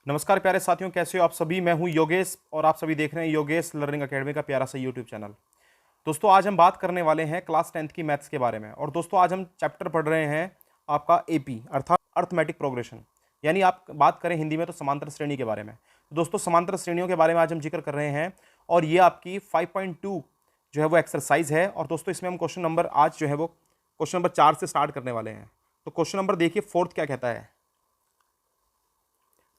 नमस्कार प्यारे साथियों, कैसे हो आप सभी। मैं हूं योगेश और आप सभी देख रहे हैं योगेश लर्निंग एकेडमी का प्यारा सा यूट्यूब चैनल। दोस्तों आज हम बात करने वाले हैं क्लास 10th की मैथ्स के बारे में। और दोस्तों आज हम चैप्टर पढ़ रहे हैं आपका एपी अर्थात अर्थमेटिक प्रोग्रेशन, यानी आप बात करें हिंदी में तो समांतर श्रेणी के बारे में। तो दोस्तों समांतर श्रेणियों के बारे में आज हम जिक्र कर रहे हैं और ये आपकी 5.2 जो है वो एक्सरसाइज है। और दोस्तों इसमें हम क्वेश्चन नंबर आज जो है वो क्वेश्चन नंबर 4 से स्टार्ट करने वाले हैं। तो क्वेश्चन नंबर देखिए फोर्थ क्या कहता है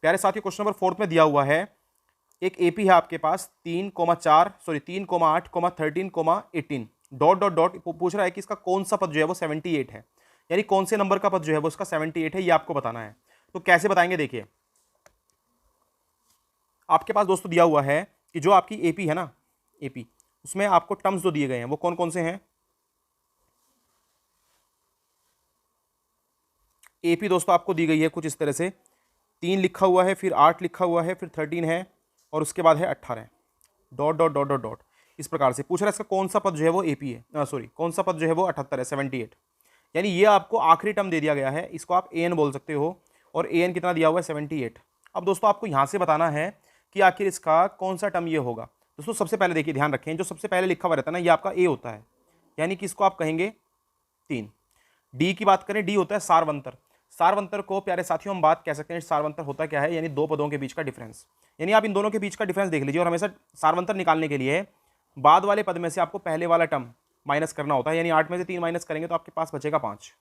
प्यारे साथियों। क्वेश्चन नंबर फोर्थ में दिया हुआ है एक एपी है आपके पास 3,8,13,18 डॉट डॉट डॉट पूछ रहा है कि इसका कौन सा पद जो है वो 78 है, यानी कौन से नंबर का पद जो है वो उसका 78 है, ये आपको बताना है। तो कैसे बताएंगे देखिए, आपके पास दोस्तों दिया हुआ है कि जो आपकी एपी है ना, एपी उसमें आपको टर्म्स जो दिए गए हैं वो कौन कौन से हैं। एपी दोस्तों आपको दी गई है कुछ इस तरह से, 3 लिखा हुआ है, फिर 8 लिखा हुआ है, फिर 13 है और उसके बाद है 18 dot dot dot dot dot. इस प्रकार से पूछ रहा है इसका कौन सा पद जो है वो एपी है, सॉरी कौन सा पद जो है वो 78 है, 78। यानी ये आपको आखिरी टर्म दे दिया गया है, इसको आप ए एन बोल सकते हो और ए एन कितना दिया हुआ है 78। अब दोस्तों आपको यहाँ से बताना है कि आखिर इसका कौन सा टर्म ये होगा। दोस्तों सबसे पहले देखिए, ध्यान रखें, जो सबसे पहले लिखा हुआ रहता है ना ये आपका ए होता है, यानी कि इसको आप कहेंगे 3। डी की बात करें, डी होता है सारवंतर। सारवंतर को प्यारे साथियों हम बात कह सकते हैं, सारवंतर होता क्या है, यानी दो पदों के बीच का डिफरेंस। यानी आप इन दोनों के बीच का डिफरेंस देख लीजिए और हमेशा सारवंतर निकालने के लिए बाद वाले पद में से आपको पहले वाला टर्म माइनस करना होता है। यानी 8 में से 3 माइनस करेंगे तो आपके पास बचेगा 5।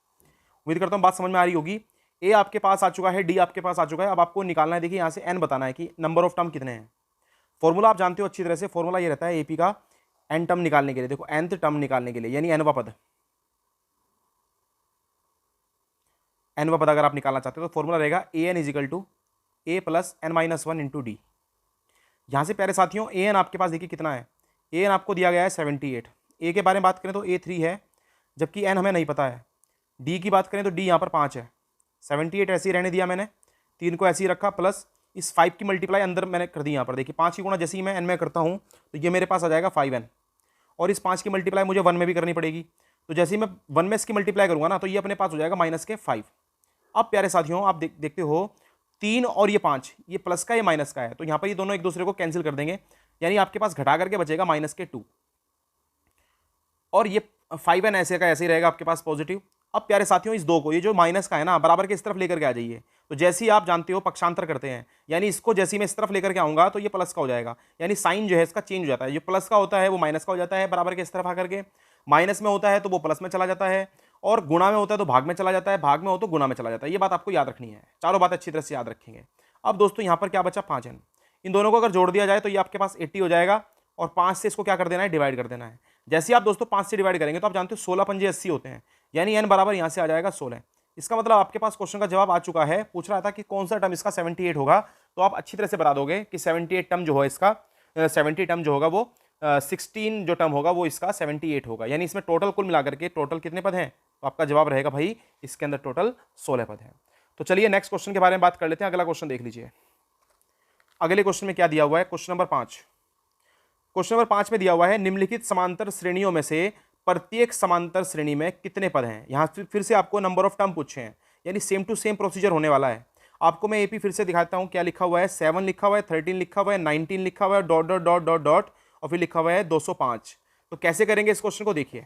उम्मीद करता हूँ बात समझ में आ रही होगी। ए आपके पास आ चुका है, डी आपके पास आ चुका है। अब आपको निकालना है, देखिए यहाँ से एन बताना है कि नंबर ऑफ टर्म कितने हैं। फॉर्मूला आप जानते हो अच्छी तरह से, फॉर्मूला ये रहता है एपी का एन टर्म निकालने के लिए। देखो nth टर्म निकालने के लिए, यानी एनवा पद, एनवा पद अगर आप निकालना चाहते हो तो फॉर्मूला रहेगा a n equal to a plus n minus 1 into d. यहाँ से प्यारे साथियों ए एन आपके पास देखिए कितना है, ए एन आपको दिया गया है 78। ए के बारे में बात करें तो ए 3 है, जबकि एन हमें नहीं पता है। डी की बात करें तो डी यहाँ पर 5 है। 78 ऐसे ही रहने दिया मैंने, 3 को ऐसे ही रखा, प्लस इस 5 की मल्टीप्लाई अंदर मैंने कर दी। यहाँ पर देखिए 5 की गुणा जैसे ही मैं एन में करता हूँ तो ये मेरे पास आ जाएगा 5n, और इस 5 की मल्टीप्लाई मुझे 1 में भी करनी पड़ेगी। तो जैसे ही मैं 1 में इसकी मल्टीप्लाई करूँगा ना तो ये अपने पास हो जाएगा माइनस के 5। अब प्यारे साथियों आप देखते हो 3 और ये 5, ये प्लस का ये माइनस का है, तो यहाँ पर ये दोनों एक दूसरे को कैंसिल कर देंगे, यानी आपके पास घटा करके बचेगा माइनस के 2, और ये 5n ऐसे का ऐसे ही रहेगा आपके पास पॉजिटिव। अब प्यारे साथियों इस दो को, ये जो माइनस का है ना, बराबर के इस तरफ लेकर के आ जाइए। तो जैसे ही आप जानते हो पक्षांतर करते हैं, यानी इसको जैसे ही मैं इस तरफ लेकर के आऊंगा तो ये प्लस का हो जाएगा, यानी साइन जो है इसका चेंज हो जाता है। जो प्लस का होता है वो माइनस का हो जाता है बराबर के इस तरफ आकर के, माइनस में होता है तो वो प्लस में चला जाता है, और गुणा में होता है तो भाग में चला जाता है, भाग में हो तो गुणा में चला जाता है। ये बात आपको याद रखनी है, चारों बात अच्छी तरह से याद रखेंगे। अब दोस्तों यहाँ पर क्या बचा, 5n। इन दोनों को अगर जोड़ दिया जाए तो ये आपके पास 80 हो जाएगा, और 5 से इसको क्या कर देना है, डिवाइड कर देना है। जैसे आप दोस्तों 5 से डिवाइड करेंगे तो आप जानते हो 16 पंजे 80 होते हैं, यानी n बराबर यहाँ से आ जाएगा 16। इसका मतलब आपके पास क्वेश्चन का जवाब आ चुका है। पूछ रहा था कि कौन सा टर्म इसका 78 होगा, तो आप अच्छी तरह से बता दोगे कि 78 टर्म जो है इसका 70 टर्म जो होगा वो 16 जो टर्म होगा वो इसका 78 होगा। यानी इसमें टोटल कुल मिलाकर के टोटल कितने पद हैं, तो आपका जवाब रहेगा भाई इसके अंदर टोटल 16 पद हैं। तो चलिए नेक्स्ट क्वेश्चन के बारे में बात कर लेते हैं। अगला क्वेश्चन देख लीजिए, अगले क्वेश्चन में क्या दिया हुआ है, क्वेश्चन नंबर 5। क्वेश्चन नंबर 5 में दिया हुआ है निम्नलिखित समांतर श्रेणियों में से प्रत्येक समांतर श्रेणी में कितने पद हैं। यहाँ फिर से आपको नंबर ऑफ टर्म पूछे हैं, यानी सेम टू सेम प्रोसीजर होने वाला है। आपको मैं एपी फिर से दिखाता हूँ, क्या लिखा हुआ है, 7 लिखा हुआ है, 13 लिखा हुआ है, 19 लिखा हुआ है, dot dot dot dot dot, और फिर लिखा हुआ है 205। तो कैसे करेंगे इस क्वेश्चन को, देखिए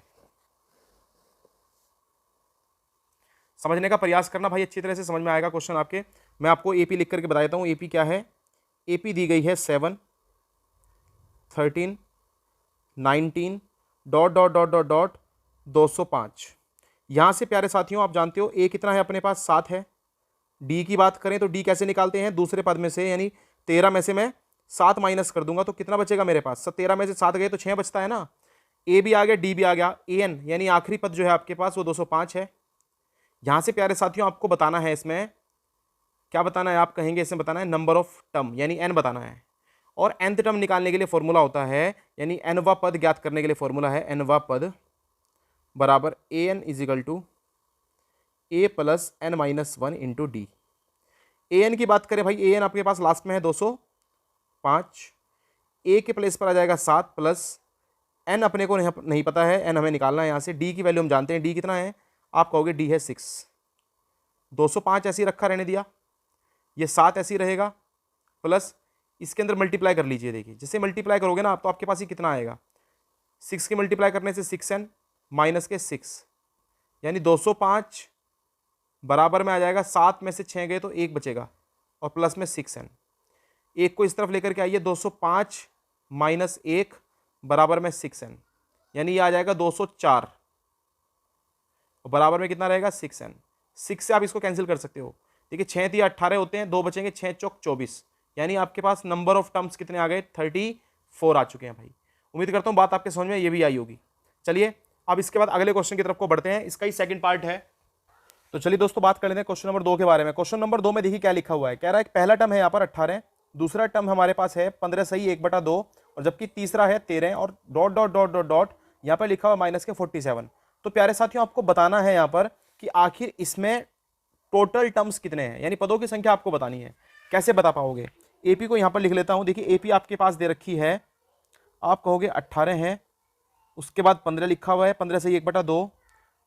समझने का प्रयास करना भाई, अच्छी तरह से समझ में आएगा क्वेश्चन आपके। मैं आपको एपी लिख करके बता देता हूँ, एपी क्या है। एपी दी गई है 7, 13, 19 dot dot dot dot dot 205। यहाँ से प्यारे साथियों आप जानते हो ए कितना है अपने पास, 7 है। डी की बात करें तो डी कैसे निकालते हैं, दूसरे पद में से, यानी 13 में से मैं 7 माइनस कर दूंगा तो कितना बचेगा मेरे पास, 13 में से 7 गए तो 6 बचता है ना। ए भी आ गया, डी भी आ गया, ए एन यानी आखिरी पद जो है आपके पास वो 205 है। यहाँ से प्यारे साथियों आपको बताना है, इसमें क्या बताना है, आप कहेंगे इसमें बताना है नंबर ऑफ टर्म, यानी एन बताना है। और nth टर्म निकालने के लिए फॉर्मूला होता है, यानी nवा पद ज्ञात करने के लिए फॉर्मूला है nवा पद बराबर a n equal to a plus n minus 1 into d. A n की बात करें भाई, ए एन आपके पास लास्ट में है 205, ए के प्लेस पर आ जाएगा 7 प्लस एन अपने को नहीं पता है, एन हमें निकालना है यहाँ से। डी की वैल्यू हम जानते हैं, डी कितना है, आप कहोगे डी है 6। 205 ऐसे ही रखा रहने दिया, ये 7 ऐसे ही रहेगा, प्लस इसके अंदर मल्टीप्लाई कर लीजिए। देखिए जैसे मल्टीप्लाई करोगे ना आप तो आपके पास ये कितना आएगा, 6 के मल्टीप्लाई करने से 6n माइनस के 6 यानी 205 बराबर में आ जाएगा 7 में से 6 गए तो 1 बचेगा और प्लस में 6n। एक को इस तरफ लेकर के आइए, 205 माइनस 1 बराबर में 6n यानी ये आ जाएगा 204 और बराबर में कितना रहेगा 6n। 6 से आप इसको कैंसिल कर सकते हो। देखिए 6 3 18 होते हैं, 2 बचेंगे, 6 चौक 24 यानी आपके पास नंबर ऑफ टर्म्स कितने आ गए 34 आ चुके हैं भाई। उम्मीद करता हूँ बात आपके समझ में ये भी आई होगी। चलिए अब इसके बाद अगले क्वेश्चन की तरफ को बढ़ते हैं, इसका ही सेकंड पार्ट है। तो चलिए दोस्तों बात कर लेते हैं क्वेश्चन नंबर 2 के बारे में। क्वेश्चन नंबर 2 में देखिए क्या लिखा हुआ है, कह रहा है कि पहला टर्म है यहाँ पर 18, दूसरा टर्म हमारे पास है 15 सही 1/2 और जबकि तीसरा है 13 और dot dot dot dot dot यहाँ पर लिखा हुआ माइनस के 47। तो प्यारे साथियों आपको बताना है यहाँ पर कि आखिर इसमें टोटल टर्म्स कितने हैं, यानी पदों की संख्या आपको बतानी है। कैसे बता पाओगे, एपी को यहाँ पर लिख लेता हूँ। देखिए एपी आपके पास दे रखी है, आप कहोगे 18 है, उसके बाद 15 लिखा हुआ है, 15 से 1/2,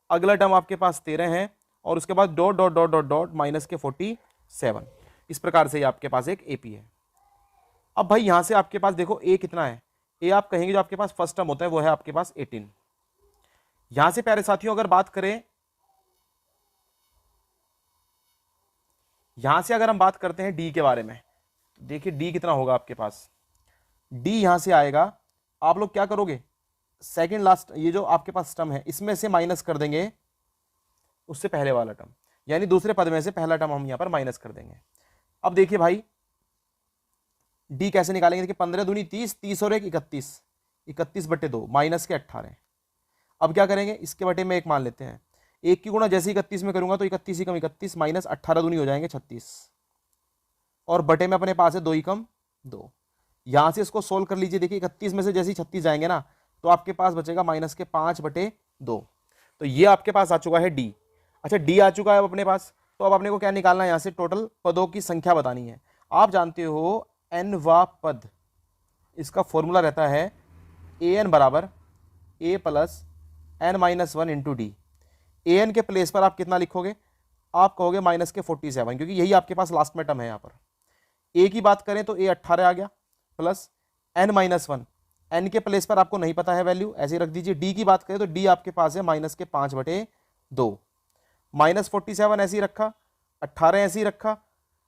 अगला टर्म आपके पास 13 है और उसके बाद dot dot dot dot dot minus के 47। इस प्रकार से ये आपके पास एक एपी है। अब भाई यहां से आपके पास देखो ए कितना है, ए आप कहेंगे जो आपके पास फर्स्ट टर्म होता है वो है आपके पास 18। यहां से प्यारे साथियों अगर बात करें, यहां से अगर हम बात करते हैं डी के बारे में, देखिए डी कितना होगा आपके पास, डी यहां से आएगा, आप लोग क्या करोगे सेकंड लास्ट ये जो आपके पास टर्म है इसमें से माइनस कर देंगे उससे पहले वाला टर्म, यानी दूसरे पद में से पहला टर्म हम यहां पर माइनस कर देंगे। अब देखिए भाई डी कैसे निकालेंगे, देखिए 15 दूनी 30, 30 और 1 31, 31/2 माइनस के 18। अब क्या करेंगे, इसके बटे में 1 मान लेते हैं, 1 की गुणा जैसे 31 में करूंगा तो 31 ही कम 31 माइनस 18 दूनी हो जाएंगे 36 और बटे में अपने पास है 2 ही कम 2। यहां से इसको सोल्व कर लीजिए, देखिए 31 में से जैसे ही 36 जाएंगे ना तो आपके पास बचेगा माइनस के 5/2। तो ये आपके पास आ चुका है डी। अच्छा डी आ चुका है अब अपने पास, तो अब अपने को क्या निकालना है, यहां से टोटल पदों की संख्या बतानी है। आप जानते हो एन वा पद, इसका फॉर्मूला रहता है ए एन बराबर a plus n minus 1 into d. A n के प्लेस पर आप कितना लिखोगे, आप कहोगे माइनस के 47 क्योंकि यही आपके पास लास्ट में टर्म है। यहाँ पर ए की बात करें तो ए 18 आ गया प्लस एन माइनस 1, एन के प्लेस पर आपको नहीं पता है वैल्यू ऐसे ही रख दीजिए। डी की बात करें तो डी आपके पास है माइनस के 5/2, माइनस 47 ऐसे ही रखा, 18 ऐसे ही रखा।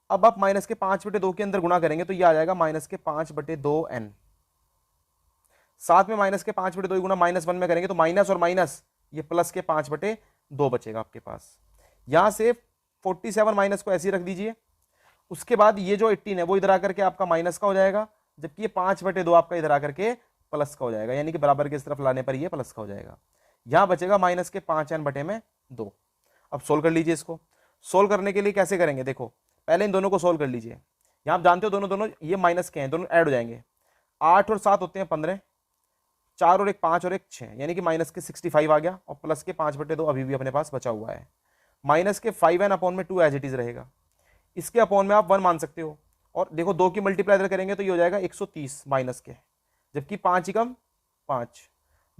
अब आप माइनस के 5/2 के अंदर गुणा करेंगे तो ये आ जाएगा माइनस के 5/2n, साथ में माइनस के 5/2 गुणा -1 में करेंगे तो माइनस और माइनस ये प्लस के 5/2 बचेगा आपके पास। यहां से 47 माइनस को ऐसे ही रख दीजिए, उसके बाद ये जो 18 है वो इधर आकर के आपका माइनस का हो जाएगा, जबकि ये 5/2 आपका इधर आकर के प्लस का हो जाएगा, यानी कि बराबर की तरफ लाने पर ये प्लस का हो जाएगा। यहां बचेगा माइनस के 5n/2। अब सोल्व कर लीजिए, इसको सोल्व करने के लिए कैसे करेंगे, देखो पहले इन दोनों को सोल्व कर लीजिए। यहां आप जानते हो दोनों दोनों ये माइनस के हैं, दोनों ऐड हो जाएंगे, 8 और 7 होते हैं 15, 4 और 1 5 और 1 6 यानी कि माइनस के 65 आ गया और प्लस के 5/2 अभी भी अपने पास बचा हुआ है। माइनस के 5n/2 एज इट इज रहेगा, इसके अपॉन में आप 1 मान सकते हो और देखो 2 की मल्टीप्लाई इधर करेंगे तो ये हो जाएगा 130 माइनस के, जबकि 5 ही कम 5,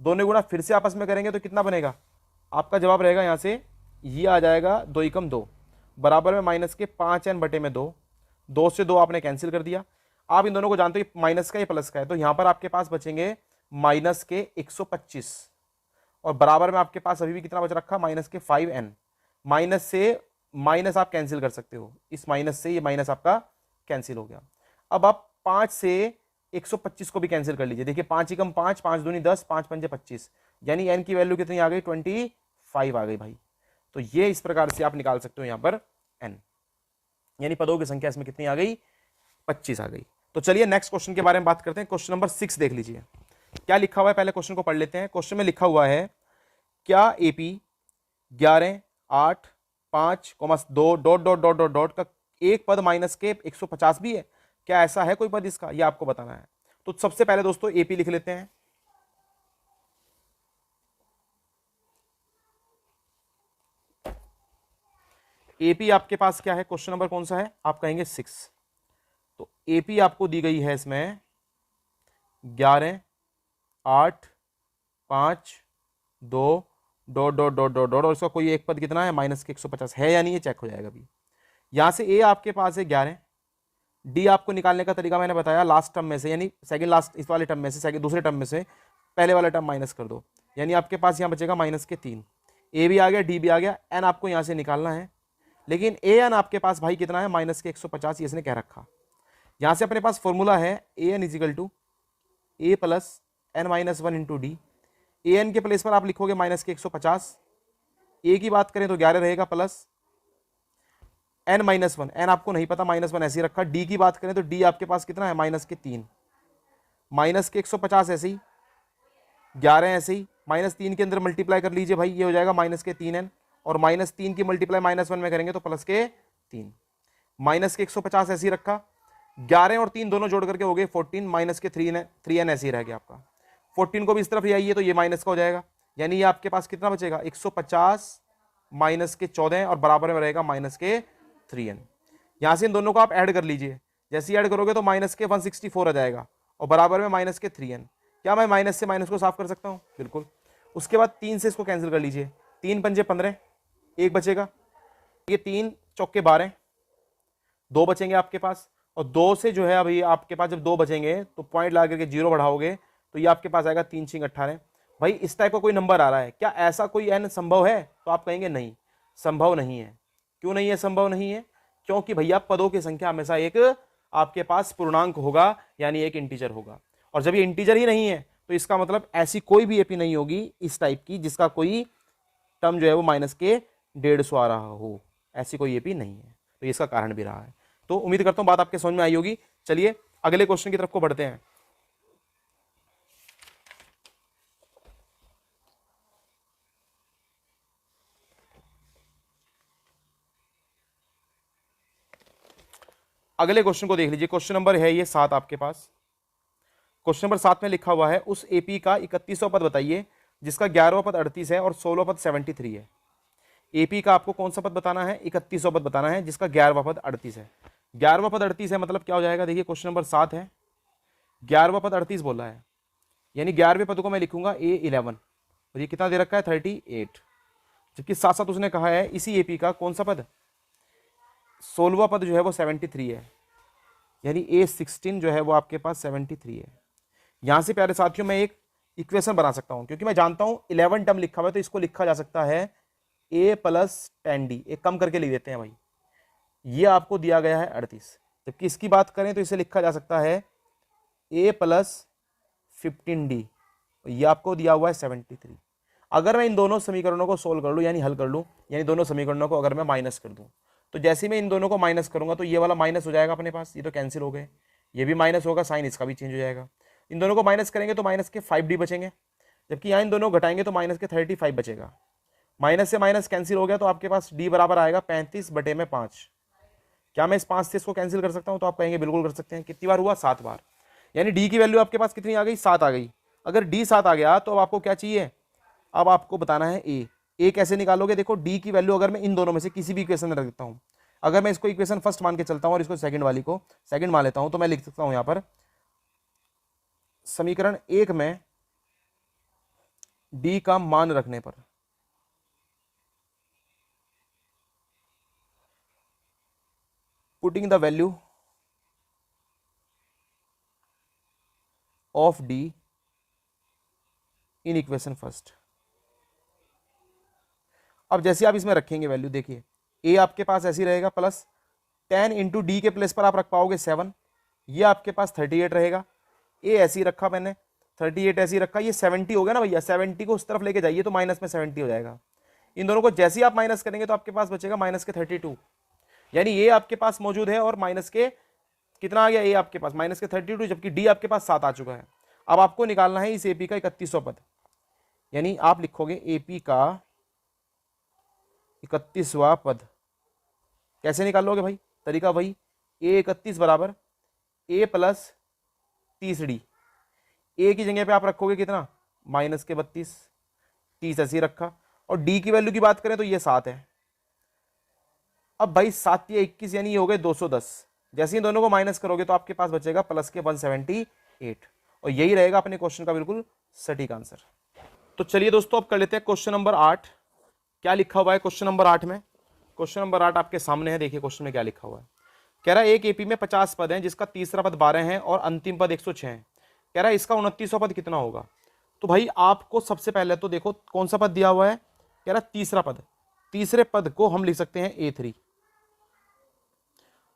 दोनों गुणा फिर से आपस में करेंगे तो कितना बनेगा, आपका जवाब रहेगा यहाँ से ये आ जाएगा 2 ही कम 2 बराबर में माइनस के 5n/2। 2 से 2 आपने कैंसिल कर दिया। आप इन दोनों को जानते हो माइनस का या प्लस का है, तो यहां पर आपके पास बचेंगे माइनस के 125 और बराबर में आपके पास अभी भी कितना बच रखा, माइनस के 5n। माइनस से माइनस आप कैंसिल कर सकते हो, इस माइनस से ये माइनस आपका कैंसिल हो गया। अब आप 5 से 125 को भी कैंसिल कर लीजिए, देखिए 5 ही कम 5, 5 दूनी 10, 5 पंजे 25 यानी n की वैल्यू कितनी आ गई 25 आ गई भाई। तो ये इस प्रकार से आप निकाल सकते हो यहां पर n, यानी पदों की संख्या इसमें कितनी आ गई 25 आ गई। तो चलिए नेक्स्ट क्वेश्चन के बारे में बात करते हैं। क्वेश्चन नंबर 6 देख लीजिए क्या लिखा हुआ है, पहले क्वेश्चन को पढ़ लेते हैं। क्वेश्चन में लिखा हुआ है क्या AP 11 8 5 2 dot dot dot dot dot का एक पद माइनस के 150 भी है, क्या ऐसा है कोई पद इसका, ये आपको बताना है। तो सबसे पहले दोस्तों एपी लिख लेते हैं। एपी आपके पास क्या है, क्वेश्चन नंबर कौन सा है, आप कहेंगे 6। तो एपी आपको दी गई है इसमें 11 8 5 2 dot dot dot dot dot और इसका कोई एक पद कितना है माइनस के 150 है या नहीं, ये चेक हो जाएगा अभी। यहां से ए आपके पास है 11, डी आपको निकालने का तरीका मैंने बताया, लास्ट टर्म में से यानी सेकंड लास्ट इस वाले टर्म में से सेकंड दूसरे टर्म में से पहले वाला टर्म माइनस कर दो, यानी आपके पास यहाँ बचेगा -3। ए भी आ गया, डी भी आ गया, एन आपको यहाँ से निकालना है, लेकिन ए एन आपके पास भाई कितना है -150, ये इसने कह रखा। यहाँ से अपने पास फॉर्मूला है a n equal to a plus n minus 1 into d. A n के प्लेस पर आप लिखोगे -150, ए की बात करें तो 11 रहेगा प्लस एन माइनस 1, एन आपको नहीं पता -1 ऐसे ही रखा। डी की बात करें तो डी आपके पास कितना है -3, -150 ऐसे ही, 11 ऐसे ही, -3 के अंदर मल्टीप्लाई कर लीजिए भाई, ये हो जाएगा -3n, और -3 की मल्टीप्लाई -1 में करेंगे तो +3, -150 ऐसे ही रखा, 11 और 3 दोनों जोड़ करके हो गए 14, -3n ऐसे ही रह गया आपका। 14 को भी इस तरफ ले आइए तो ये माइनस का हो जाएगा, यानी ये आपके पास कितना बचेगा 150 -14 और बराबर में रहेगा -3n। यहां से इन दोनों को आप ऐड कर लीजिए, जैसे ही ऐड करोगे तो -164 आ जाएगा और बराबर में -3n। क्या मैं माइनस से माइनस को साफ कर सकता हूं? बिल्कुल। उसके बाद 3 से इसको कैंसिल कर लीजिए, 3 पंजे 15, एक बचेगा, ये 3 चौके 12, 2 बचेंगे आपके पास, और 2 से जो है अभी आपके पास जब 2 बचेंगे तो पॉइंट लगा करके 0 बढ़ाओगे तो ये आपके पास आएगा 3 6 18। भाई इस टाइप का कोई नंबर आ रहा है, क्या ऐसा कोई n संभव है? तो आप कहेंगे नहीं, संभव नहीं है। क्यों नहीं है संभव? नहीं है क्योंकि भैया पदों की संख्या हमेशा एक आपके पास पूर्णांक होगा, यानी एक इंटीजर होगा, और जब ये इंटीजर ही नहीं है तो इसका मतलब ऐसी कोई भी एपी नहीं होगी इस टाइप की जिसका कोई टर्म जो है वो -150 आ रहा हो, ऐसी कोई एपी नहीं है, तो इसका कारण भी रहा है। तो उम्मीद करता हूं बात आपके समझ में आई होगी। चलिए अगले क्वेश्चन की तरफ को बढ़ते हैं। अगले क्वेश्चन को देख लीजिए, क्वेश्चन नंबर है ये 7 आपके पास। क्वेश्चन नंबर 7 में लिखा हुआ है उस एपी का 31वां पद बताइए जिसका 11वां पद 38 है और 16वां पद 73 है। एपी का आपको कौन सा पद बताना है? 31वां पद बताना है जिसका 11वां पद 38 है। 11वां पद 38 है मतलब क्या हो जाएगा? देखिए क्वेश्चन नंबर 7 है, 11वां पद 38 बोल रहा है, यानी 11वें पद को मैं लिखूंगा A11 और ये कितना दे रखा है 38, जबकि साथ साथ उसने कहा है इसी एपी का कौन सा पद 16वां पद जो है वो 73 है, यानी A16 जो है वो आपके पास 73 है। यहां से प्यारे साथियों मैं एक इक्वेशन बना सकता हूं, क्योंकि मैं जानता हूं 11 टर्म लिखा हुआ है तो इसको लिखा जा सकता है A + 10D, एक कम करके लिख देते हैं भाई, ये आपको दिया गया है 38, जबकि इसकी बात करें तो इसे लिखा जा सकता है A + 15D, ये आपको दिया हुआ है 73। अगर मैं इन दोनों समीकरणों को सोल्व कर लूँ यानी हल कर लूँ, यानी दोनों समीकरणों को अगर मैं माइनस कर दूँ, तो जैसे ही मैं इन दोनों को माइनस करूंगा तो ये वाला माइनस हो जाएगा अपने पास, ये तो कैंसिल हो गए, ये भी माइनस होगा, साइन इसका भी चेंज हो जाएगा। इन दोनों को माइनस करेंगे तो माइनस के 5D बचेंगे, जबकि यहाँ इन दोनों घटाएंगे तो माइनस के 35 बचेगा। माइनस से माइनस कैंसिल हो गया तो आपके पास D बराबर आएगा 35/5। क्या मैं इस 5 से इसको कैंसिल कर सकता हूँ? तो आप कहेंगे बिल्कुल कर सकते हैं। कितनी बार हुआ? 7 बार, यानी D की वैल्यू आपके पास कितनी आ गई? 7 आ गई। अगर D 7 आ गया तो अब आपको क्या चाहिए? अब आपको बताना है A कैसे निकालोगे? देखो D की वैल्यू अगर मैं इन दोनों में से किसी भी इक्वेशन में रख देता हूँ, अगर मैं इसको इक्वेशन फर्स्ट मान के चलता हूं और इसको सेकंड वाली को सेकंड मान लेता हूं, तो मैं लिख सकता हूं यहां पर समीकरण 1 में D का मान रखने पर putting the value of D in equation first. अब जैसे आप इसमें रखेंगे वैल्यू, देखिए A आपके पास ऐसी रहेगा +10 इंटू D के प्लेस पर आप रख पाओगे 7, ये आपके पास 38 रहेगा। A ऐसी रखा मैंने, 38 ऐसी रखा, ये 70 हो गया ना भैया, 70 को उस तरफ लेके जाइए तो माइनस में 70 हो जाएगा। इन दोनों को जैसे ही आप माइनस करेंगे तो आपके पास बचेगा -32, यानी ये आपके पास मौजूद है और माइनस के कितना आ गया? A आपके पास -32, जबकि D आपके पास 7 आ चुका है। अब आपको निकालना है इस एपी का 31वां पद, यानी आप लिखोगे एपी का 31वां पद। कैसे निकालोगे भाई? तरीका वही, A31 बराबर A + 30D। A की जगह पे आप रखोगे कितना? -32, 30 ऐसे ही रखा, और D की वैल्यू की बात करें तो ये 7 है। अब भाई 7 या 21 यानी ये हो गए 210, जैसे ही दोनों को माइनस करोगे तो आपके पास बचेगा +178, और यही रहेगा अपने क्वेश्चन का बिल्कुल सटीक आंसर। तो चलिए दोस्तों अब कर लेते हैं क्वेश्चन नंबर 8। क्या लिखा हुआ है क्वेश्चन नंबर 8 में? क्वेश्चन नंबर 8 आपके सामने है, देखिए क्वेश्चन में क्या लिखा हुआ है। कह रहा है एक एपी में 50 पद हैं जिसका तीसरा पद 12 है और अंतिम पद 106 है। कह रहा है इसका 29वां पद कितना होगा। तो भाई आपको सबसे पहले तो देखो कौन सा पद दिया हुआ है, कह रहा तीसरा पद, तीसरे पद को हम लिख सकते हैं A3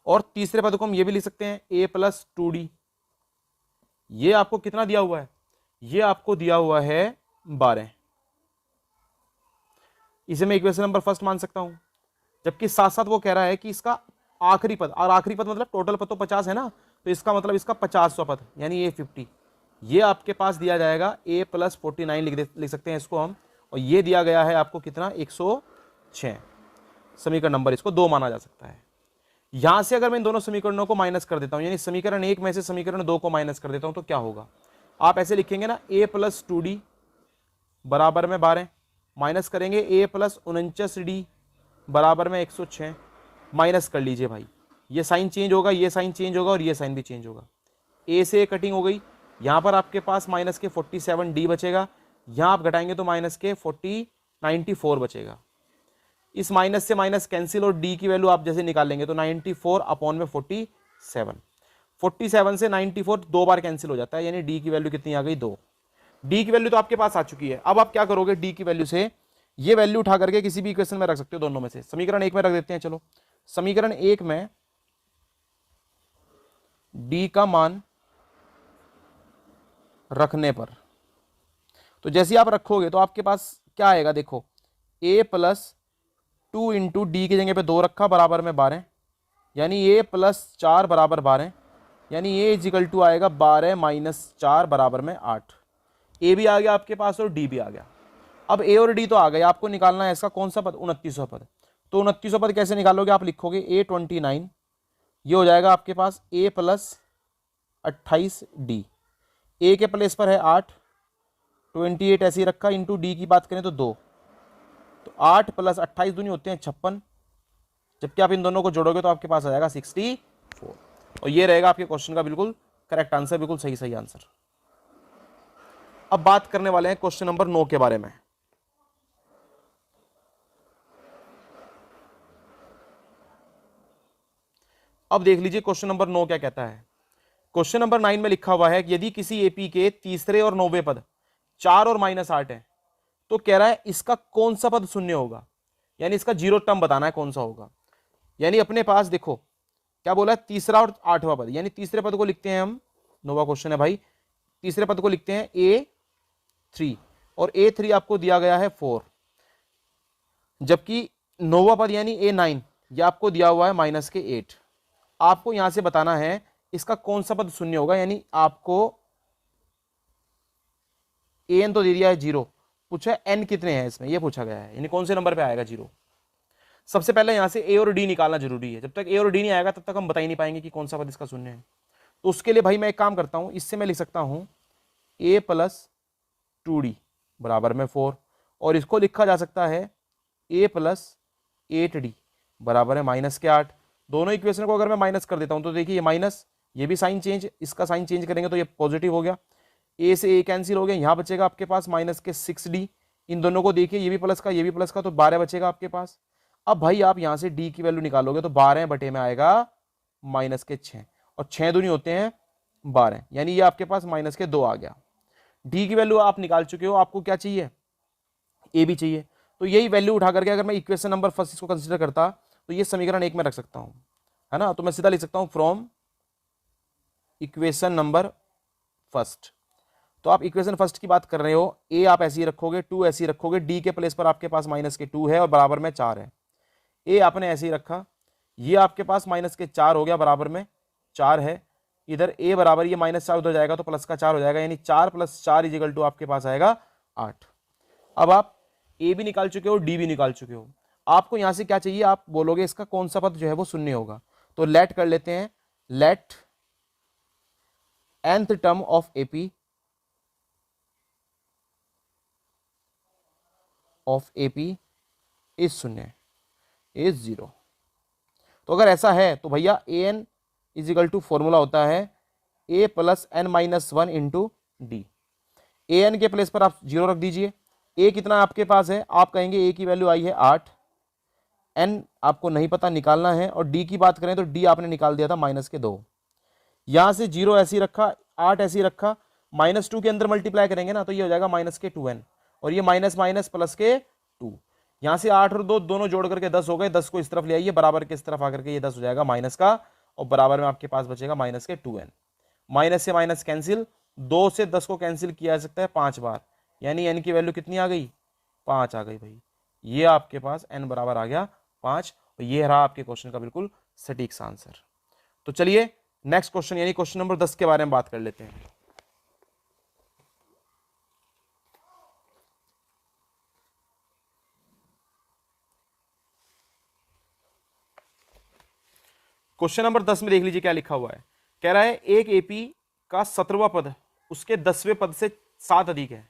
और तीसरे पद को हम ये भी लिख सकते हैं A+2D। ये आपको कितना दिया हुआ है, ये आपको दिया हुआ है 12। इसे मैं इक्वेशन नंबर फर्स्ट मान सकता हूं, जबकि साथ साथ वो कह रहा है कि इसका आखिरी पद, और आखिरी पद मतलब टोटल पद तो 50 है ना, तो इसका मतलब इसका 50वां पद यानी A50, ये आपके पास दिया जाएगा A+49 लिख सकते हैं इसको हम, और ये दिया गया है आपको कितना 106। समीकरण नंबर इसको 2 माना जा सकता है। यहां से अगर मैं इन दोनों समीकरणों को माइनस कर देता हूं, यानी समीकरण 1 में से समीकरण 2 को माइनस कर देता हूं, तो क्या होगा, आप ऐसे लिखेंगे ना A+2D बराबर में 12, माइनस करेंगे A+49D बराबर में 106, माइनस कर लीजिए भाई, ये साइन चेंज होगा, ये साइन चेंज होगा और ये साइन भी चेंज होगा। ए से कटिंग हो गई, यहां पर आपके पास माइनस के 47D बचेगा, यहां आप घटाएंगे तो माइनस के 94 बचेगा। इस माइनस से माइनस कैंसिल और डी की वैल्यू आप जैसे निकाल लेंगे तो 94 अपॉन में 47, 47 से 94 दो बार कैंसिल हो जाता है, यानी डी की वैल्यू कितनी आ गई 2। डी की वैल्यू तो आपके पास आ चुकी है। अब आप क्या करोगे, डी की वैल्यू से ये वैल्यू उठा करके किसी भी इक्वेशन में रख सकते हो, दोनों में से। समीकरण 1 में रख देते हैं, चलो समीकरण 1 में डी का मान रखने पर, तो जैसे आप रखोगे तो आपके पास क्या आएगा, देखो A+2 इंटू डी की जगह पे 2 रखा बराबर में 12, यानी A+4 बराबर 12, यानी A इजिकल टू आएगा 12 - 4 बराबर में 8। ए भी आ गया आपके पास और डी भी आ गया। अब ए और डी तो आ गया, आपको निकालना है इसका कौन सा पद, 29वां पद। तो 29वां पद कैसे निकालोगे, आप लिखोगे A29, ये हो जाएगा आपके पास A+28D, ए के प्लेस पर है 8, 28 ऐसे ही रखा, इंटू डी की बात करें तो 2, तो 8 + 28 दूनी होते हैं 56, जबकि आप इन दोनों को जोड़ोगे तो आपके पास आ जाएगा 64, और ये रहेगा आपके क्वेश्चन का बिल्कुल करेक्ट आंसर, बिल्कुल सही आंसर। अब बात करने वाले हैं क्वेश्चन नंबर 9 के बारे में। अब देख लीजिए क्वेश्चन नंबर 9 क्या कहता है। क्वेश्चन नंबर 9 में लिखा हुआ है कि यदि किसी एपी के तीसरे और 9वें पद 4 और -8 है, तो कह रहा है इसका कौन सा पद शून्य होगा, यानी इसका जीरो टर्म बताना है कौन सा होगा। यानी अपने पास देखो क्या बोला है, तीसरा और 8वां पद, यानी तीसरे पद को लिखते हैं हम, 9वां क्वेश्चन है भाई, तीसरे पद को लिखते हैं A3 और A3 आपको दिया गया है 4, जबकि 9वां पद यानी A9 ये आपको दिया हुआ है -8। आपको यहां से बताना है इसका कौन सा पद शून्य होगा, यानी आपको an तो दे दिया है 0, पूछा है n कितने हैं इसमें, ये पूछा गया है, यानी कौन से नंबर पे आएगा 0। सबसे पहले यहां से a और d निकालना जरूरी है, जब तक a और d नहीं आएगा तब तक हम बता ही नहीं पाएंगे कि कौन सा पद इसका शून्य है। तो उसके लिए भाई मैं एक काम करता हूं, इससे मैं लिख सकता हूं A+2D बराबर में 4, और इसको लिखा जा सकता है A+8D बराबर है -8। दोनों इक्वेशन को अगर मैं माइनस कर देता हूं तो देखिए ये माइनस, ये भी साइन चेंज, इसका साइन चेंज करेंगे तो ये पॉजिटिव हो गया, ए से ए कैंसिल हो गया, यहां बचेगा आपके पास -6D। इन दोनों को देखिए, ये भी प्लस का ये भी प्लस का, तो 12 बचेगा आपके पास। अब भाई आप यहां से डी की वैल्यू निकालोगे तो 12 बटे में आएगा -6, और 6 दूनी होते हैं 12, यानी ये आपके पास -2 आ गया। डी की वैल्यू आप निकाल चुके हो, आपको क्या चाहिए, ए भी चाहिए। तो यही वैल्यू उठा करके अगर मैं इक्वेशन नंबर फर्स्ट इसको कंसीडर करता तो ये समीकरण 1 में रख सकता हूं, है ना। तो मैं सीधा लिख सकता हूं फ्रॉम इक्वेशन नंबर फर्स्ट। तो आप इक्वेशन फर्स्ट की बात कर रहे हो, ए आप ऐसे ही रखोगे, 2 ऐसे ही रखोगे, डी के प्लेस पर आपके पास -2 है और बराबर में 4 है। ए आपने ऐसे ही रखा, ये आपके पास -4 हो गया, बराबर में 4 है। इधर ए बराबर ये -4 उधर जाएगा तो प्लस का 4 हो जाएगा, यानी 4 + 4 इक्वल टू आपके पास आएगा 8। अब आप ए भी निकाल चुके हो, डी भी निकाल चुके हो, आपको यहां से क्या चाहिए, आप बोलोगे इसका कौन सा पद जो है वो शून्य होगा। तो लेट कर लेते हैं, let nth term of AP is शून्य, इज 0। तो अगर ऐसा है तो भैया an इजिकल टू फॉर्मूला होता है a + n-1 into D. an के प्लेस पर आप 0 रख दीजिए, a कितना आपके पास है, आप कहेंगे a की वैल्यू आई है 8, एन आपको नहीं पता, निकालना है। और डी की बात करें तो डी आपने निकाल दिया था -2। यहां से 0 ऐसे ही रखा, 8 ऐसे ही रखा, -2 के अंदर मल्टीप्लाई करेंगे ना तो ये हो जाएगा -2n, और ये माइनस माइनस +2। यहां से 8 और 2 दोनों जोड़ करके 10 हो गए, 10 को इस तरफ ले आइए, बराबर के इस तरफ आकर के ये 10 हो जाएगा माइनस का, और बराबर में आपके पास बचेगा -2n। माइनस से माइनस कैंसिल, 2 से 10 को कैंसिल किया जा सकता है 5 बार, यानी n की वैल्यू कितनी आ गई, 5 आ गई भाई। ये आपके पास n बराबर आ गया 5, और ये रहा आपके क्वेश्चन का बिल्कुल सटीक सा आंसर। तो चलिए नेक्स्ट क्वेश्चन यानी क्वेश्चन नंबर 10 के बारे में बात कर लेते हैं। क्वेश्चन नंबर 10 में देख लीजिए क्या लिखा हुआ है। कह रहा है एक एपी का 17वां पद उसके 10वें पद से 7 अधिक है।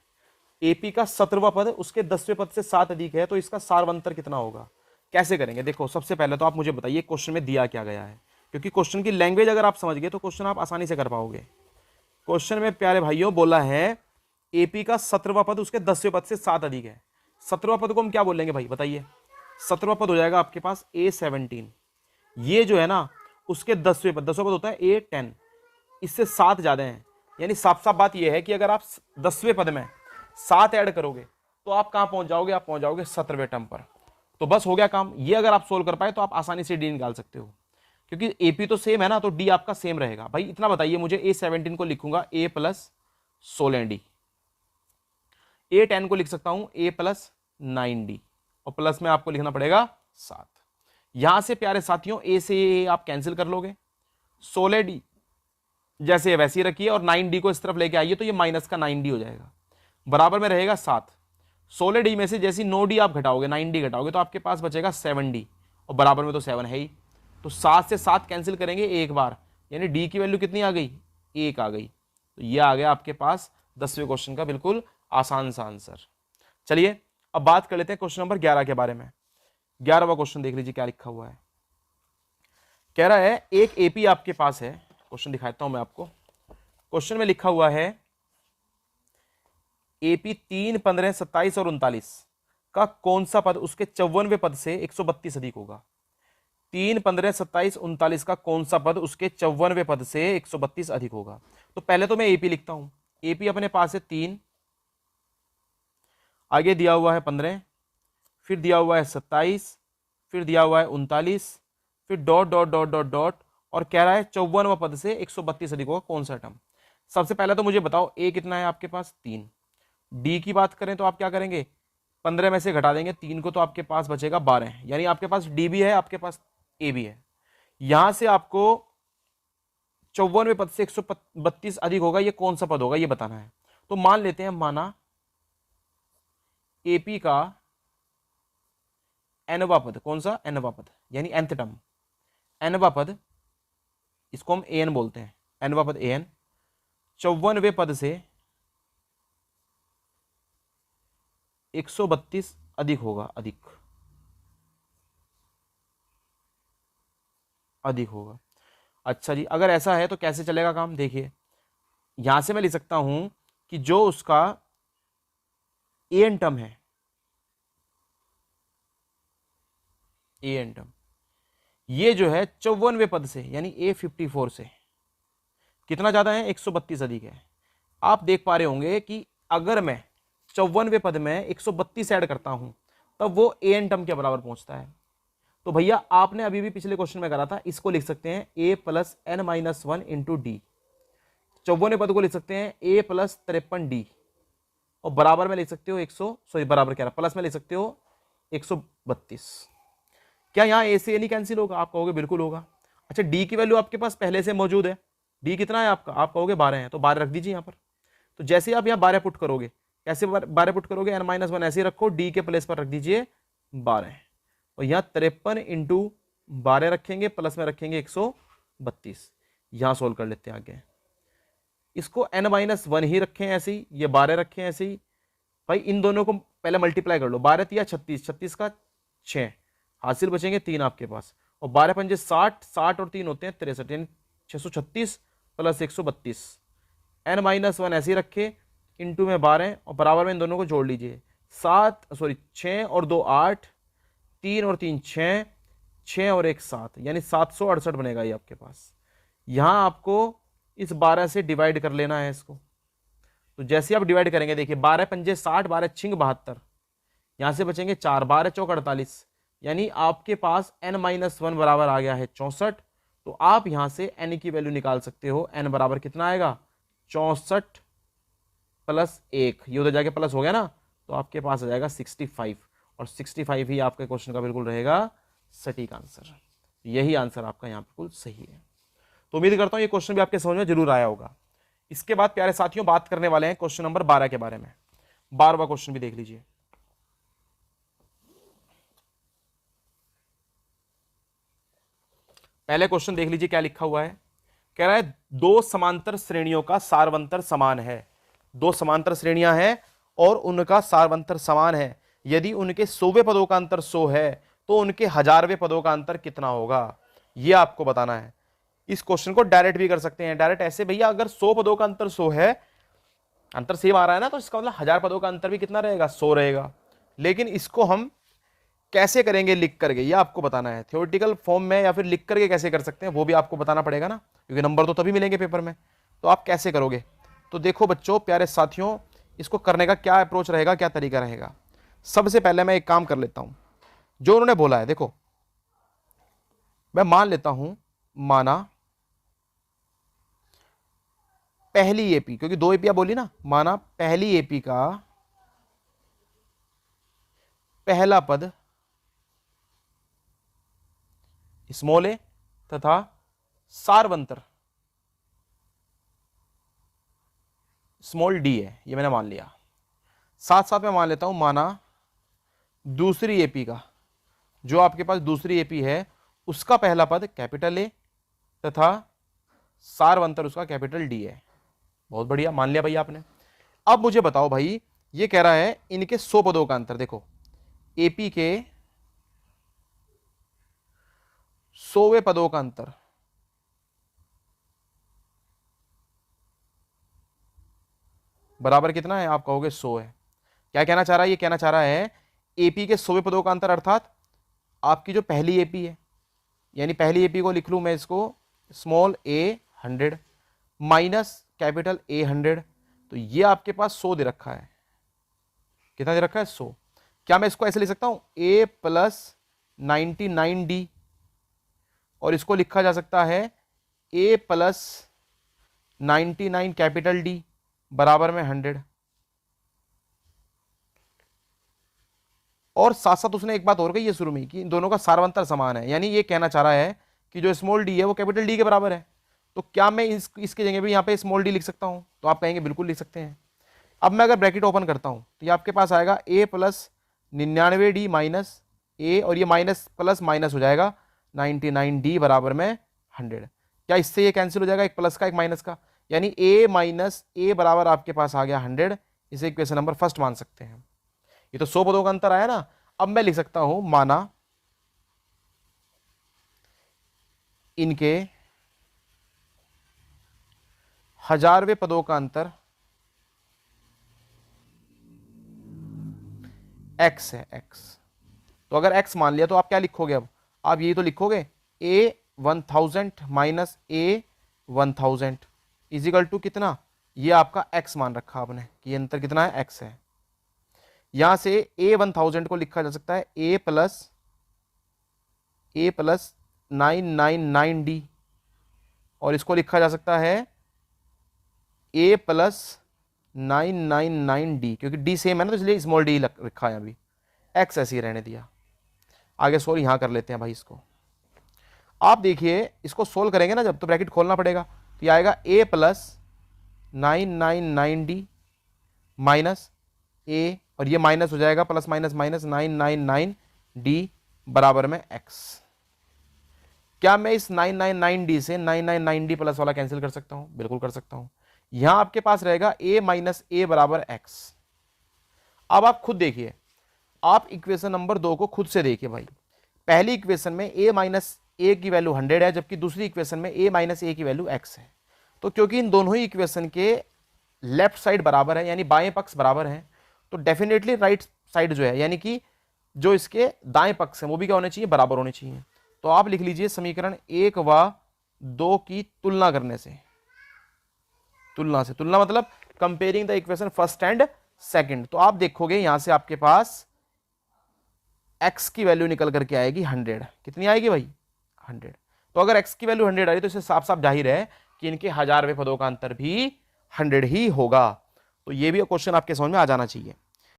एपी का 17वां पद उसके 10वें पद से 7 अधिक है, तो इसका सारवंतर कितना होगा। कैसे करेंगे, देखो सबसे पहले तो आप मुझे बताइए क्वेश्चन में दिया क्या गया है, क्योंकि क्वेश्चन की लैंग्वेज अगर आप समझ गए तो क्वेश्चन आप आसानी से कर पाओगे। क्वेश्चन में प्यारे भाइयों बोला है एपी का 17वां पद उसके 10वें पद से 7 अधिक है। 17वां पद को हम क्या बोलेंगे भाई बताइए। 17वां पद हो जाएगा आपके पास A17। ये जो है ना उसके 10वें पद, 10वां पद होता है A10, इससे 7 ज्यादा हैं। यानी साफ साफ बात यह है कि अगर आप 10वें पद में 7 ऐड करोगे तो आप कहां पहुंच जाओगे, आप पहुंच जाओगे 17वें टर्म पर। तो बस हो गया काम। ये अगर आप सोल्व कर पाए तो आप आसानी से डी निकाल सकते हो, क्योंकि एपी तो सेम है ना, तो डी आपका सेम रहेगा भाई। इतना बताइए मुझे, A17 को लिखूंगा A + 16D, A10 को लिख सकता हूं A + 9D, और प्लस में आपको लिखना पड़ेगा 7। यहां से प्यारे साथियों ए से आप कैंसिल कर लोगे, 16D जैसे वैसे ही रखिए, और 9D को इस तरफ लेके आइए तो ये माइनस का 9D हो जाएगा, बराबर में रहेगा 7। 16D में से जैसी 9D आप घटाओगे, 9D घटाओगे तो आपके पास बचेगा 7D, और बराबर में तो 7 है ही। तो 7 से 7 कैंसिल करेंगे एक बार, यानी D की वैल्यू कितनी आ गई, 1 आ गई। तो ये आ गया आपके पास 10वें क्वेश्चन का बिल्कुल आसान सा आंसर। चलिए अब बात कर लेते हैं क्वेश्चन नंबर 11 के बारे में। 11वां क्वेश्चन देख लीजिए क्या लिखा हुआ है। कह रहा है एक एपी आपके पास है, क्वेश्चन दिखाता हूं मैं आपको। क्वेश्चन में लिखा हुआ है एपी 3, 15, 27 और 39 का कौन सा पद उसके 54वें पद से 132 अधिक होगा। 3, 15, 27, 39 का कौन सा पद उसके 54वें पद से 132 अधिक होगा। तो पहले तो मैं एपी लिखता हूं। एपी अपने पास है 3, आगे दिया हुआ है 15, फिर दिया हुआ है 27, फिर दिया हुआ है 39, फिर dot dot dot dot dot, और कह रहा है 54वां पद से 132 अधिक होगा कौन सा टर्म। सबसे पहले तो मुझे बताओ ए कितना है आपके पास, 3। डी की बात करें तो आप क्या करेंगे, 15 में से घटा देंगे 3 को, तो आपके पास बचेगा 12, यानी आपके पास डी भी है, आपके पास ए भी है। यहां से आपको 54वें पद से 132 अधिक होगा, ये कौन सा पद होगा ये बताना है। तो मान लेते हैं, माना एपी का एनवा पद, कौन सा, एनवा पद यानी nth टर्म, एनवा पद, इसको हम एन बोलते हैं, एनवा पद एन 54वें पद से 132 अधिक होगा, अधिक होगा। अच्छा जी, अगर ऐसा है तो कैसे चलेगा काम, देखिए यहां से मैं लिख सकता हूं कि जो उसका एन टर्म है, एन टर्म, ये जो है 54वें पद से यानी A54 से कितना ज्यादा है, 132 अधिक है। आप देख पा रहे होंगे कि अगर मैं 54वें पद में 132 ऐड करता हूं तब वो एन टर्म के बराबर पहुंचता है। तो भैया आपने अभी भी पिछले क्वेश्चन में करा था, इसको लिख सकते हैं A + n-1 इंटू डी। 54वें पद को लिख सकते हैं A + 53D, और बराबर में लिख सकते हो 100, सॉरी बराबर कह रहा, प्लस में लिख सकते हो 132। क्या यहाँ ए से नहीं कैंसिल होगा, आप कहोगे बिल्कुल होगा। अच्छा, डी की वैल्यू आपके पास पहले से मौजूद है, डी कितना है आपका, आप कहोगे 12 है, तो 12 रख दीजिए यहाँ पर। तो जैसे आप यहाँ 12 पुट करोगे, कैसे 12 पुट करोगे, n-1 ऐसे ही रखो, डी के प्लेस पर रख दीजिए 12, और यहाँ 53 इंटू 12 रखेंगे, प्लस में रखेंगे 132। यहाँ सोल्व कर लेते हैं आगे, इसको n-1 ही रखें ऐसे ही, ये 12 रखें ऐसे ही। भाई इन दोनों को पहले मल्टीप्लाई कर लो, 12 या 36, 36 का 6 हासिल, बचेंगे 3 आपके पास, और 12 पंजे 60, 60 और 3 होते हैं 63, यानी 636 + 132। n-1 ऐसे ही रखे, इंटू में 12, और बराबर में इन दोनों को जोड़ लीजिए, 6 और 2 8, 3 और 3 6, 6 और 1 7, यानी 768 बनेगा ये आपके पास। यहां आपको इस 12 से डिवाइड कर लेना है इसको। तो जैसे आप डिवाइड करेंगे, देखिए 12 पंजे 60, 12 छिंग 72, यहां से बचेंगे 4, 12 चौक 48, यानी आपके पास n-1 बराबर आ गया है 64। तो आप यहां से n की वैल्यू निकाल सकते हो। n बराबर कितना आएगा? 64 प्लस 1, ये उधर जाके प्लस हो गया ना, तो आपके पास आ जाएगा 65, और 65 ही आपके क्वेश्चन का बिल्कुल रहेगा सटीक आंसर। यही आंसर आपका यहाँ बिल्कुल सही है। तो उम्मीद करता हूँ ये क्वेश्चन भी आपके समझ में जरूर आया होगा। इसके बाद प्यारे साथियों बात करने वाले हैं क्वेश्चन नंबर 12 के बारे में। 12वां क्वेश्चन भी देख लीजिए। पहले क्वेश्चन देख लीजिए क्या लिखा हुआ है। कह रहा है दो समांतर श्रेणियों का सारवंतर समान है। दो समांतर श्रेणियां हैं और उनका सारवंतर समान है। यदि उनके 100वें पदों का अंतर 100 है तो उनके 1000वें पदों का अंतर कितना होगा, यह आपको बताना है। इस क्वेश्चन को डायरेक्ट भी कर सकते हैं। डायरेक्ट ऐसे, भैया अगर 100 पदों का अंतर 100 है, अंतर सेम आ रहा है ना, तो इसका मतलब 1000 पदों का अंतर भी कितना रहेगा? 100 रहेगा। लेकिन इसको हम कैसे करेंगे? लिख करके, ये आपको बताना है। थ्योरेटिकल फॉर्म में या फिर लिख करके कैसे कर सकते हैं वो भी आपको बताना पड़ेगा ना, क्योंकि नंबर तो तभी मिलेंगे पेपर में। तो आप कैसे करोगे? तो देखो बच्चों, प्यारे साथियों, इसको करने का क्या अप्रोच रहेगा, क्या तरीका रहेगा। सबसे पहले मैं एक काम कर लेता हूं, जो उन्होंने बोला है। देखो मैं मान लेता हूं, माना पहली एपी, क्योंकि 2 एपी बोली ना, माना पहली एपी का पहला पद स्मॉल ए तथा सारवंतर स्मॉल डी है, ये मैंने मान लिया। साथ साथ में मान लेता हूं, माना दूसरी एपी का, जो आपके पास दूसरी एपी है, उसका पहला पद कैपिटल ए तथा सारवंतर उसका कैपिटल डी है। बहुत बढ़िया, मान लिया भैया आपने। अब मुझे बताओ भाई, ये कह रहा है इनके 100 पदों का अंतर। देखो एपी के 100वें पदों का अंतर बराबर कितना है? आप कहोगे 100 है। क्या कहना चाह रहा है? ये कहना चाह रहा है एपी के 100वें पदों का अंतर, अर्थात आपकी जो पहली एपी है, यानी पहली एपी को लिख लूं मैं इसको small A 100 minus capital A 100। तो ये आपके पास 100 दे रखा है। कितना दे रखा है? 100। क्या मैं इसको ऐसे लिख सकता हूं, ए प्लस 99 डी, और इसको लिखा जा सकता है ए प्लस 99 कैपिटल डी बराबर में 100। और साथ साथ उसने एक बात और कही है शुरू में, कि इन दोनों का सारवंतर समान है, यानी ये कहना चाह रहा है कि जो स्मॉल डी है वो कैपिटल डी के बराबर है। तो क्या मैं इसके जगह भी यहाँ पे स्मॉल डी लिख सकता हूँ? तो आप कहेंगे बिल्कुल लिख सकते हैं। अब मैं अगर ब्रैकेट ओपन करता हूँ तो ये आपके पास आएगा ए प्लस 99 डी माइनस ए, और ये माइनस प्लस माइनस हो जाएगा 99 डी बराबर में 100। क्या इससे ये कैंसिल हो जाएगा, एक प्लस का एक माइनस का, यानी ए माइनस ए बराबर आपके पास आ गया 100। इसे इक्वेशन नंबर फर्स्ट मान सकते हैं। ये तो 100 पदों का अंतर आया ना। अब मैं लिख सकता हूं, माना इनके 1000वें पदों का अंतर x है, x। तो अगर x मान लिया तो आप क्या लिखोगे? अब आप यही तो लिखोगे, a 1000 minus a 1000 equal to कितना? ये आपका x मान रखा आपने कि ये अंतर कितना है? x है। यहां से a 1000 को लिखा जा सकता है a प्लस 999 डी, और इसको लिखा जा सकता है a प्लस 999 डी, क्योंकि डी सेम है ना, तो इसलिए स्मॉल डी रखा है। अभी x ऐसे ही रहने दिया। आगे सोल्व यहां कर लेते हैं भाई इसको। आप देखिए इसको सोल्व करेंगे ना जब, तो ब्रैकेट खोलना पड़ेगा। तो ये आएगा a plus 999 D minus a, और ये माइनस हो जाएगा, प्लस माइनस माइनस 999 डी बराबर में x। क्या मैं इस 999 डी से 999 डी प्लस वाला कैंसिल कर सकता हूं? बिल्कुल कर सकता हूं। यहां आपके पास रहेगा a माइनस ए बराबर x। अब आप खुद देखिए, आप इक्वेशन नंबर 2 को खुद से देखिए भाई। पहली इक्वेशन में a माइनस ए की वैल्यू 100 है, जबकि दूसरी इक्वेशन में a माइनस ए की वैल्यू x है। तो क्योंकि इन दोनों ही इक्वेशन के लेफ्ट साइड बराबर है, यानी बाएं पक्ष बराबर है, तो डेफिनेटली राइट साइड जो है, यानी कि जो इसके दाएं पक्ष है वो भी क्या होने चाहिए, बराबर होने चाहिए। तो आप लिख लीजिए समीकरण 1 व 2 की तुलना करने से, तुलना मतलब comparing the equation first and second. तो आप देखोगे यहां से आपके पास x की वैल्यू निकल करके आएगी 100। कितनी आएगी भाई, 100। तो अगर x की वैल्यू 100 आ रही तो इससे साफ साफ जाहिर है कि इनके 1000वें पदों का अंतर भी 100 ही होगा। तो ये भी क्वेश्चन आपके समझ में आ जाना चाहिए।